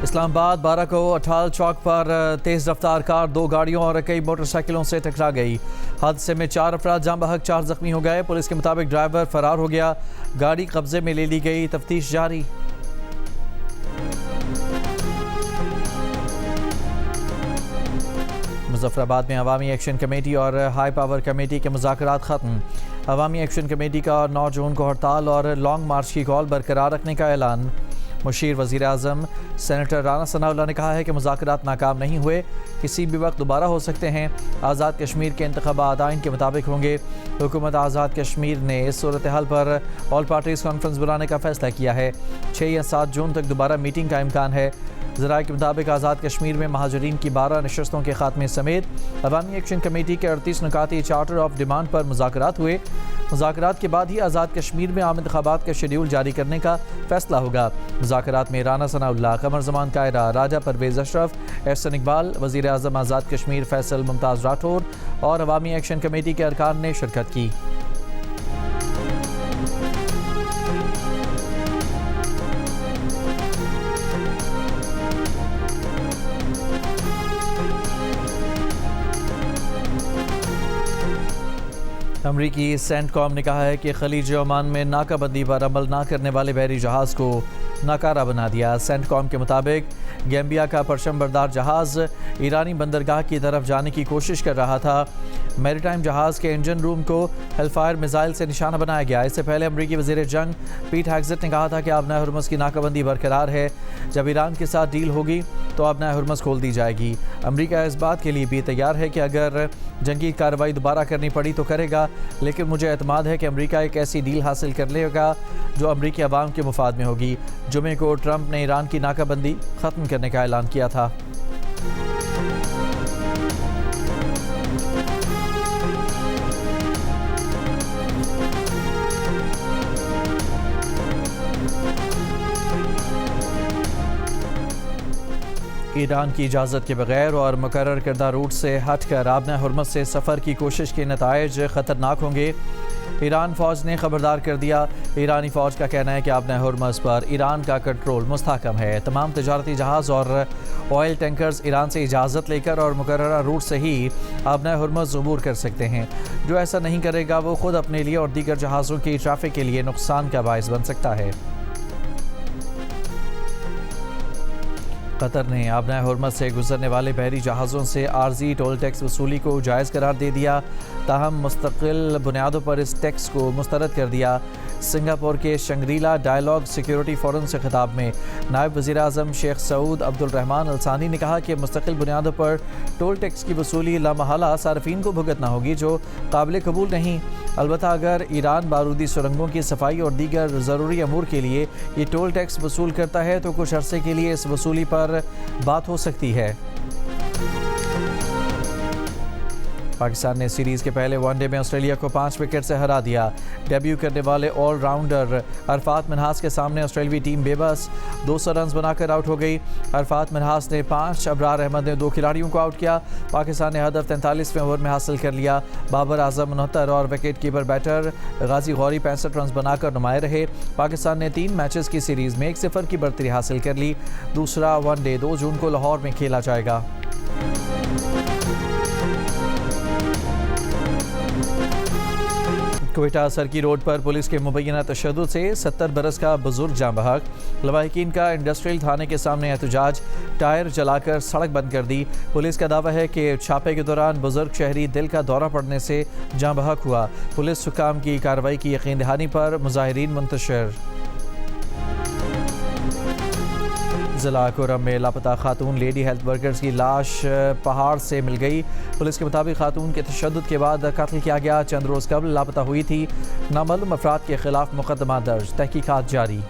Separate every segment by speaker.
Speaker 1: इस्लामाबाद 12 को अठाल चौक पर तेज़ रफ्तार कार 2 गाड़ियों और कई मोटरसाइकिलों से टकरा गई। हादसे में 4 अफराद जाँ बहक 4 जख्मी हो गए। पुलिस के मुताबिक ड्राइवर फरार हो गया। गाड़ी कब्जे में ले ली गई, तफ्तीश जारी। मुजफ्फराबाद में अवामी एक्शन कमेटी और हाई पावर कमेटी के मुज़ाकरात ख़त्म। अवामी एक्शन कमेटी का 9 जून को हड़ताल और लॉन्ग मार्च की कॉल बरकरार रखने का ऐलान। मुशीर वज़ीर आज़म सेनेटर राना सनाउल्लाह ने कहा है कि मुज़ाकरात नाकाम नहीं हुए, किसी भी वक्त दोबारा हो सकते हैं। आज़ाद कश्मीर के इंतख़ाबात आइन के मुताबिक होंगे। हुकूमत आज़ाद कश्मीर ने इस सूरत हाल पर ऑल पार्टीज़ कॉन्फ्रेंस बुलाने का फ़ैसला किया है। 6 या 7 जून तक दोबारा मीटिंग का इम्कान है। ज़राए के मुताबिक आज़ाद कश्मीर में महाजरीन की 12 नशस्तों के खात्मे समेत अवामी एक्शन कमेटी के 38 नुकाती चार्टर ऑफ डिमांड पर मुज़ाकरात हुए। मुज़ाकरात के बाद ही आज़ाद कश्मीर में आम इंतख़ाबात का शेड्यूल जारी करने का फ़ैसला होगा। मुज़ाकरात में राना सनाउल्लाह, कमर ज़मान कायरा, राजा परवेज़ अशरफ, एहसन इकबाल, वज़ीर आज़म आज़ाद कश्मीर फैसल मुमताज़ राठौर और अवामी एक्शन कमेटी के अरकान ने शिरकत की। अमरीकी सेंटकॉम ने कहा है कि खलीज ओमान में नाकाबंदी पर अमल न करने वाले बहरी जहाज़ को नाकारा बना दिया। सेंटकॉम के मुताबिक गैम्बिया का परचम बरदार जहाज़ ईरानी बंदरगाह की तरफ जाने की कोशिश कर रहा था। मैरीटाइम जहाज़ के इंजन रूम को हेलफायर मिसाइल से निशाना बनाया गया। इससे पहले अमरीकी वज़ीर जंग पीट हेग्सेट ने कहा था कि आबनाए हुर्मुज़ की नाकाबंदी बरकरार है। जब ईरान के साथ डील होगी तो आबनाए हुर्मुज़ खोल दी जाएगी। अमरीका इस बात के लिए भी तैयार है कि अगर जंगी कार्रवाई दोबारा करनी पड़ी तो करेगा, लेकिन मुझे एतमाद है कि अमरीका एक ऐसी डील हासिल कर लेगा जो अमरीकी अवाम के मुफाद में होगी। जुमे को ट्रंप ने ईरान की नाकाबंदी ख़त्म करने का ऐलान किया था। ईरान की इजाज़त के बगैर और मुकर्रर करदा रूट से हटकर आबना हुर्मुज़ से सफ़र की कोशिश के नताइज ख़तरनाक होंगे। ईरान फ़ौज ने ख़बरदार कर दिया। ईरानी फ़ौज का कहना है कि आबना हुर्मुज़ पर ईरान का कंट्रोल मुस्तहकम है। तमाम तजारती जहाज़ और ऑयल टैंकर्स ईरान से इजाज़त लेकर और मुकर्ररा रूट से ही आबना हुर्मुज़ अबूर कर सकते हैं। जो ऐसा नहीं करेगा वो ख़ुद अपने लिए और दीगर जहाज़ों की ट्रैफिक के लिए नुकसान का बायस बन सकता है। कतर ने आबनाए हुर्मुज़ से गुजरने वाले बहरी जहाज़ों से आर्जी टोल टैक्स वसूली को जायज़ करार दे दिया। ताहम मुस्तकिल बुनियादों पर इस टैक्स को मुस्तरद कर दिया। सिंगापुर के शंग्रीला डायलॉग सिक्योरिटी फोरम से खिताब में नायब वज़ीर आज़म शेख सऊद अब्दुल रहमान अल सानी ने कहा कि मुस्तकिल बुनियादों पर टोल टैक्स की वसूली लामहला सार्फिन को भुगतना होगी, जो काबिल कबूल नहीं। अलबत्ता अगर ईरान बारूदी सुरंगों की सफाई और दीगर ज़रूरी अमूर के लिए ये टोल टैक्स वसूल करता है तो कुछ अरसे के लिए इस वसूली पर बात हो सकती है। पाकिस्तान ने सीरीज़ के पहले वनडे में ऑस्ट्रेलिया को 5 विकेट से हरा दिया। डेब्यू करने वाले ऑलराउंडर अरफात मिन्हास के सामने ऑस्ट्रेलियावी टीम बेबस 200 रन बनाकर आउट हो गई। अरफात मिन्हास ने 5, अबरार अहमद ने 2 खिलाड़ियों को आउट किया। पाकिस्तान ने हदफ 43वें ओवर में हासिल कर लिया। बाबर आजम 69 और विकेट कीपर बैटर गाजी गौरी 65 रन बनाकर नुमाए रहे। पाकिस्तान ने 3 मैचेस की सीरीज़ में 1-0 की बढ़तरी हासिल कर ली। दूसरा वनडे 2 जून को लाहौर में खेला जाएगा। क्वेटा सरकी रोड पर पुलिस के मुबैना तशद्दुद से 70 बरस का बुजुर्ग जाँ बहक। लवाहिकीन का इंडस्ट्रियल थाने के सामने एहतजाज, टायर जलाकर सड़क बंद कर दी। पुलिस का दावा है कि छापे के दौरान बुजुर्ग शहरी दिल का दौरा पड़ने से जाँ बहक हुआ। पुलिस हुकाम की कार्रवाई की यकीन दहानी पर मुजाहिरीन मुंतशिर। ज़िला कोरम में लापता खातून लेडी हेल्थ वर्कर्स की लाश पहाड़ से मिल गई। पुलिस के मुताबिक खातून के तशद्दुद के बाद कत्ल किया गया। चंद रोज़ कबल लापता हुई थी। नामालूम अफराद के खिलाफ मुकदमा दर्ज, तहकीकात जारी।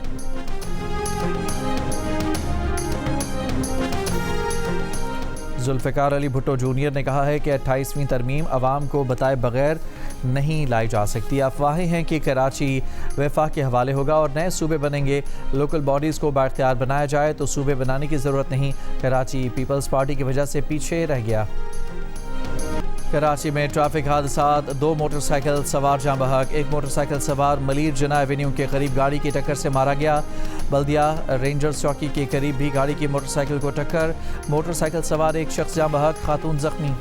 Speaker 1: जुल्फ़िकार अली भुट्टो जूनियर ने कहा है कि 28वीं तरमीम अवाम को बताए बगैर नहीं लाई जा सकती। अफवाहें हैं कि कराची वफाक के हवाले होगा और नए सूबे बनेंगे। लोकल बॉडीज़ को बाख्तियार बनाया जाए तो सूबे बनाने की ज़रूरत नहीं। कराची पीपल्स पार्टी की वजह से पीछे रह गया। कराची में ट्रैफिक हादसात, 2 मोटरसाइकिल सवार जाँ बहक। एक मोटरसाइकिल सवार मलिर जना एवेन्यू के करीब गाड़ी की टक्कर से मारा गया। बल्दिया रेंजर्स चौकी के करीब भी गाड़ी की मोटरसाइकिल को टक्कर, मोटरसाइकिल सवार एक शख्स जाँ बहक, खातून जख्मी।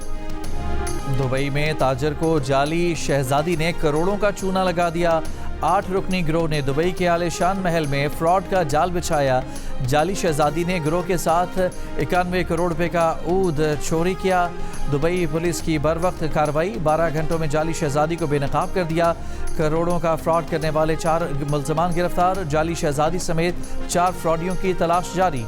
Speaker 1: दुबई में ताजर को जाली शहजादी ने करोड़ों का चूना लगा दिया। 8 रुकनी गिरोह ने दुबई के आलीशान महल में फ्रॉड का जाल बिछाया। जाली शहजादी ने गिरोह के साथ 91 करोड़ रुपए का ऊद चोरी किया। दुबई पुलिस की बर वक्त कार्रवाई, 12 घंटों में जाली शहजादी को बेनकाब कर दिया। करोड़ों का फ्रॉड करने वाले 4 मुल्ज़मान गिरफ्तार। जाली शहजादी समेत 4 फ्रॉडियों की तलाश जारी।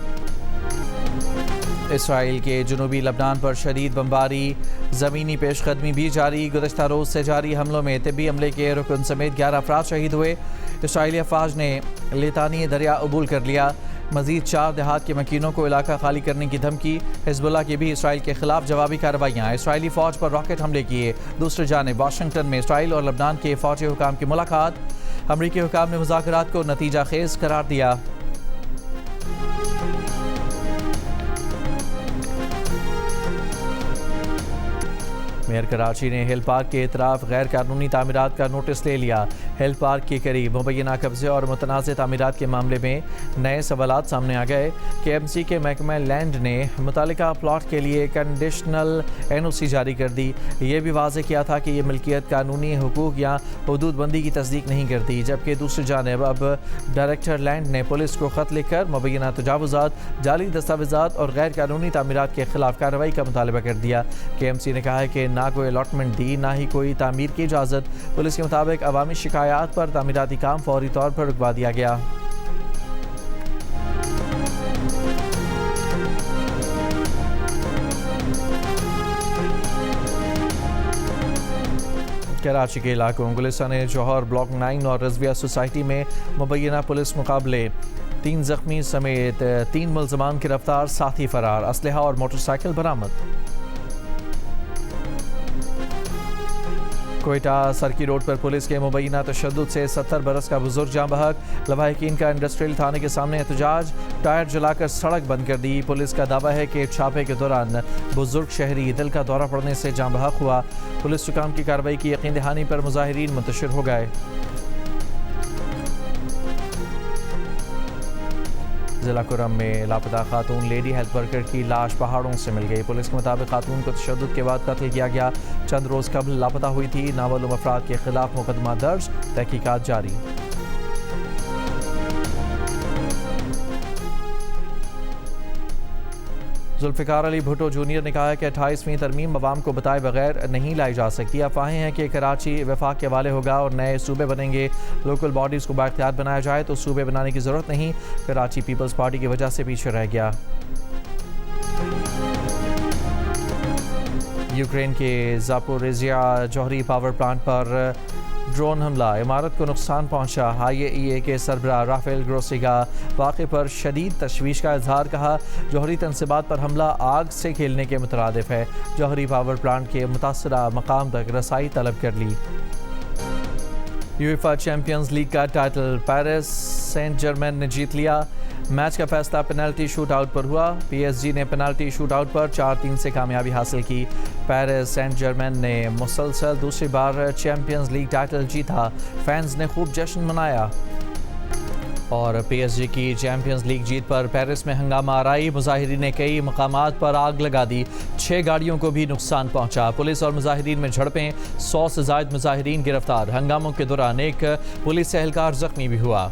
Speaker 1: इसराइल के जनूबी लबनान पर शदीद बमबारी, ज़मीनी पेशकदमी भी जारी। गुज़श्ता रोज़ से जारी हमलों में तिब्बी अमले के रुकन समेत 11 अफराद शहीद हुए। इसराइली अफवाज ने लितानी दरिया अबूल कर लिया। मज़ीद 4 देहात के मकीनों को इलाका खाली करने की धमकी। हिजबुल्लाह की भी इसराइल के खिलाफ जवाबी कार्रवाइयाँ। इसराइली फ़ौज पर रॉकेट हमले किए। दूसरी जानिब वाशिंगटन में इसराइल और लबनान के फ़ौजी हुकाम की मुलाकात। अमरीकी हुकाम ने मुज़ाकरात को नतीजा खेज़ करार दिया। मेयर कराची ने हिल पार्क के इतराफ़ गैर कानूनी तामीरात का नोटिस ले लिया। हिल पार्क के करीब मुबैना कब्जे और मुतनाज़ तामीरात के मामले में नए सवालात सामने आ गए। KMC के महकमा लैंड ने मुतालिका प्लॉट के लिए कंडीशनल NOC जारी कर दी। ये भी वाज़ेह किया था कि ये मिल्कियत कानूनी हुकूक या हदूदबंदी की तस्दीक नहीं करती। जबकि दूसरी जानिब अब डायरेक्टर लैंड ने पुलिस को ख़त लिखकर मुबैना तजावुज़ात, जाली दस्तावेज़ात और गैर कानूनी तामीरात के खिलाफ कार्रवाई का मुतालबा कर दिया। KMC ने कहा है कि ना कोई अलॉटमेंट दी, ना ही कोई तामीर की इजाज़त। पुलिस के मुताबिक अवामी शिकायत पर तामीराती काम फौरी तौर पर रुकवा दिया गया। कराची के इलाकों गुलिस्तान जौहर ब्लॉक 9 और रज़विया सोसाइटी में मुबैना पुलिस मुकाबले, 3 जख्मी समेत 3 मुल्ज़मान गिरफ्तार, साथी फरार, असलहा और मोटरसाइकिल बरामद। कोयटा सरकी रोड पर पुलिस के मुबैना तशद्दुद से 70 बरस का बुजुर्ग जाँ बहक। लवाहिकीन का इंडस्ट्रियल थाने के सामने एहतजाज, टायर जलाकर सड़क बंद कर दी। पुलिस का दावा है कि छापे के दौरान बुजुर्ग शहरी दिल का दौरा पड़ने से जाँ बहक हुआ। पुलिस हुकाम की कार्रवाई की यकीन दहानी पर मुजाहिरीन मुंतशिर हो गए। ज़िला कुरम में लापता खातून लेडी हेल्थ वर्कर की लाश पहाड़ों से मिल गई। पुलिस के मुताबिक खातून को तशद्दुद के बाद कत्ल किया गया। चंद रोज़ कबल लापता हुई थी। नामालूम अफराद के खिलाफ मुकदमा दर्ज, तहकीकात जारी। जुल्फ़िकार अली भुट्टो जूनियर ने कहा है कि 28वीं तरमीम अवाम को बताए बगैर नहीं लाई जा सकती। अफवाहें हैं कि कराची वफाक के हवाले होगा और नए सूबे बनेंगे। लोकल बॉडीज़ को बाख्तियार बनाया जाए तो सूबे बनाने की ज़रूरत नहीं। कराची पीपल्स पार्टी की वजह से पीछे रह गया। यूक्रेन के ज़ापोरिज़िया जौहरी पावर प्लांट पर ड्रोन हमला, इमारत को नुकसान पहुंचा। IAEA के सरबराह राफेल ग्रोसी का वाक़े पर शदीद तशवीश का इजहार, कहा जौहरी तनसीबात पर हमला आग से खेलने के मुतरादिफ है। जौहरी पावर प्लांट के मुतासरा मकाम तक रसाई तलब कर ली। यूएफा चैम्पियंस लीग का टाइटल पेरिस सेंट जर्मेन ने जीत लिया। मैच का फैसला पेनल्टी शूट आउट पर हुआ। PSG ने पेनल्टी शूट आउट पर 4-3 से कामयाबी हासिल की। पेरिस सेंट जर्मेन ने मुसलसल दूसरी बार चैम्पियंस लीग टाइटल जीता। फैंस ने खूब जश्न मनाया। और PSG की चैम्पियंस लीग जीत पर पेरिस में हंगामा आराई। मुजाहिरीन ने कई मकामात पर आग लगा दी। 6 गाड़ियों को भी नुकसान पहुंचा। पुलिस और मुजाहिरीन में झड़पें, 100 से ज़ायद मुजाहिरीन गिरफ्तार। हंगामों के दौरान एक पुलिस एहलकार जख्मी भी हुआ।